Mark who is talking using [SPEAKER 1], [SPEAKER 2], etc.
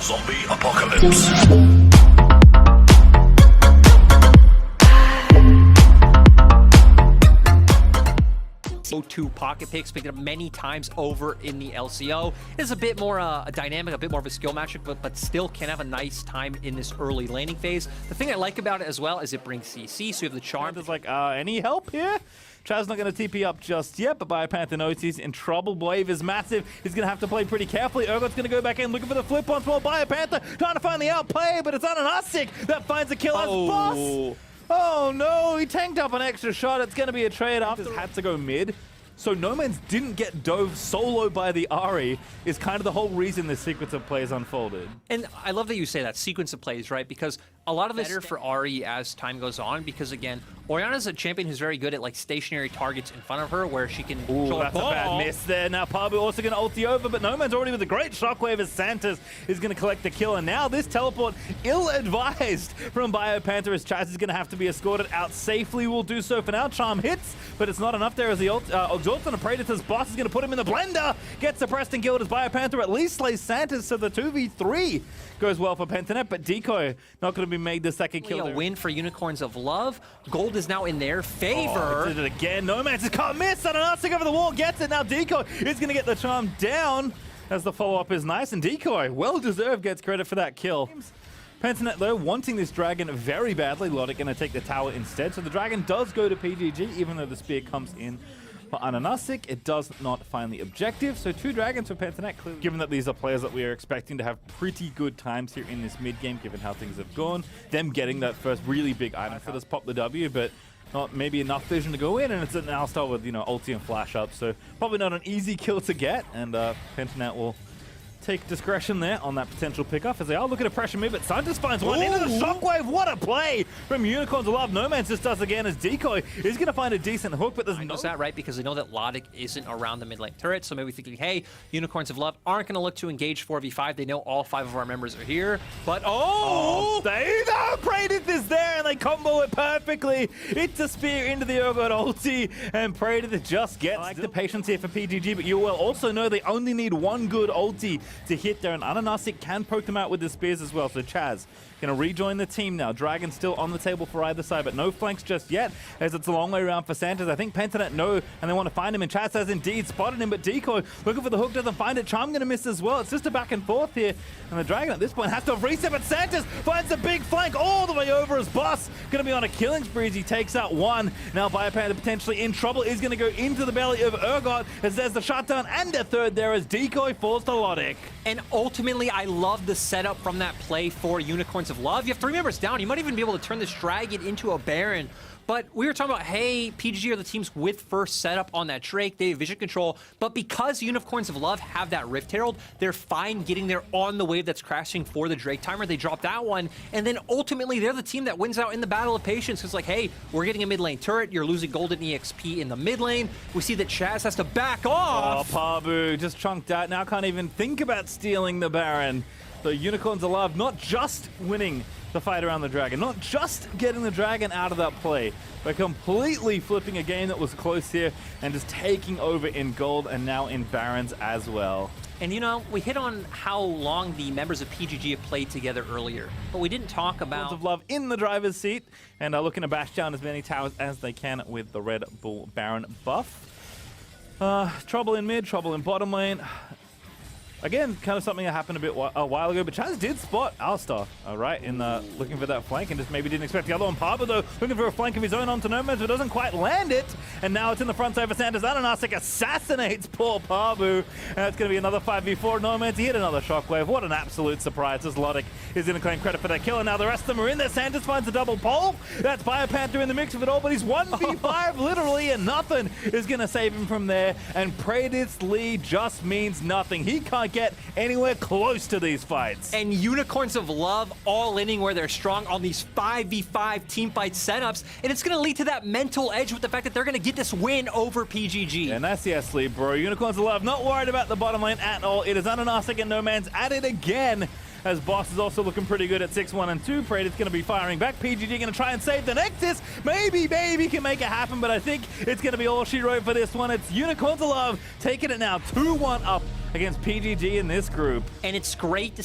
[SPEAKER 1] Zombie Apocalypse.
[SPEAKER 2] Two pocket picks, picked it up many times over in the LCO. It's a bit more a dynamic, a bit more of a skill matchup, but still can have a nice time in this early laning phase. The thing I like about it as well is it brings CC, so you have the charm.
[SPEAKER 3] There's like, any help here? Chaz not going to TP up just yet, but Biopanther knows he's in trouble. Wave is massive. He's going to have to play pretty carefully. Urgot's going to go back in, looking for the flip once more. Biopanther trying to find the outplay, but it's Ananasik that finds a kill as boss. Oh no, he tanked up an extra shot. It's going to be a trade after. Had to go mid. So Noman's didn't get dove solo by the Ahri is kind of the whole reason this sequence of plays unfolded.
[SPEAKER 2] And I love that you say that, sequence of plays, right? Because a lot of this better for Ahri as time goes on, because again, Orianna's a champion who's very good at like stationary targets in front of her where she can
[SPEAKER 3] Ooh, that's a bad miss there. Now Pabu also going to ulti over, but Noman's already with a great shockwave as Santos is going to collect the kill. And now this teleport, ill-advised from Biopanther, as Chaz is going to have to be escorted out safely. Will do so for now. Charm hits, but it's not enough there as the Exhaust on a Predator's boss is going to put him in the blender. Gets suppressed and killed as Biopanther at least slays Santos, so the 2v3 goes well for Pentanet, but Decoy not going to be made the second kill.
[SPEAKER 2] A win for Unicorns of Love. Gold is now in their favor.
[SPEAKER 3] Oh, did it again. Noman's just can't miss. Ananasik over the wall gets it. Now Decoy is going to get the charm down as the follow-up is nice, and Decoy, well-deserved, gets credit for that kill. Pentanet, though, wanting this dragon very badly. Logic going to take the tower instead, so the dragon does go to PGG, even though the spear comes in for Ananasik. It does not find the objective, so 2 dragons for Pentanet, clearly. Given that these are players that we are expecting to have pretty good times here in this mid-game, given how things have gone, them getting that first really big item for this pop the W, but not maybe enough vision to go in, and it's an Alistar with, you know, ulti and flash up, so probably not an easy kill to get, and Pentanet will take discretion there on that potential pickup as they are looking to pressure move, but Santos finds one into the shockwave. What a play from Unicorns of Love. Noman's just does again as Decoy is going to find a decent hook, but there's no...
[SPEAKER 2] that right, because they know that Logic isn't around the mid lane turret, so maybe thinking, hey, Unicorns of Love aren't going to look to engage 4v5. They know all 5 of our members are here, but
[SPEAKER 3] they Predator is there and they combo it perfectly. It's a spear into the Urgot ulti, and Predator just gets the patience here for PGG, but UOL also know they only need one good ulti to hit there, and Ananasik can poke them out with the spears as well. So Chaz going to rejoin the team now. Dragon still on the table for either side, but no flanks just yet, as it's a long way around for Santos. I think Pentanet know, and they want to find him, and Chaz has indeed spotted him, but Decoy looking for the hook, doesn't find it. Charm going to miss as well. It's just a back and forth here, and the Dragon at this point has to reset, but Santos finds a big flank all the way over his boss. Going to be on a killing spree as he takes out one. Now Biopanther potentially in trouble, is going to go into the belly of Urgot, as there's the shutdown and a third there as Decoy falls to Logic.
[SPEAKER 2] And ultimately, I love the setup from that play for Unicorns of Love. You have 3 members down. You might even be able to turn this Dragon into a Baron. But we were talking about, hey, PGG are the teams with first setup on that Drake. They have vision control. But because Unicorns of Love have that Rift Herald, they're fine getting there on the wave that's crashing for the Drake timer. They drop that one. And then ultimately, they're the team that wins out in the Battle of Patience. It's like, hey, we're getting a mid lane turret. You're losing golden EXP in the mid lane. We see that Chaz has to back off.
[SPEAKER 3] Oh, Pabu just chunked out. Now can't even think about stealing the Baron. So Unicorns of Love not just winning the fight around the Dragon, not just getting the Dragon out of that play, but completely flipping a game that was close here and just taking over in gold and now in Barons as well.
[SPEAKER 2] And you know, we hit on how long the members of PGG have played together earlier, but we didn't talk about...
[SPEAKER 3] of Love in the driver's seat and are looking to bash down as many towers as they can with the Red Bull Baron buff. Trouble in mid, trouble in bottom lane. Again, kind of something that happened a while ago, but Chaz did spot Alistar, right, in looking for that flank, and just maybe didn't expect the other one. Parba, though, looking for a flank of his own onto Nomads, but doesn't quite land it, and now it's in the front side for Santos. Ananasik assassinates poor Parbu, and it's going to be another 5v4. Nomads, he hit another shockwave. What an absolute surprise, as Logic is going to claim credit for that kill, and now the rest of them are in there. Santos finds a double pole. That's Biopanther in the mix of it all, but he's 1v5 literally, and nothing is going to save him from there, and Predator's lead just means nothing. He can't get anywhere close to these fights.
[SPEAKER 2] And Unicorns of Love all-inning where they're strong on these 5v5 team fight setups, and it's going to lead to that mental edge with the fact that they're going to get this win over PGG.
[SPEAKER 3] And that's the S-lead, bro. Unicorns of Love not worried about the bottom lane at all. It is Ananasik and Noman's at it again, as Boss is also looking pretty good at 6-1 and 2. Predator's going to be firing back. PGG going to try and save the Nexus. Maybe can make it happen, but I think it's going to be all she wrote for this one. It's Unicorns of Love taking it now 2-1 up against PGG in this group.
[SPEAKER 2] And it's great to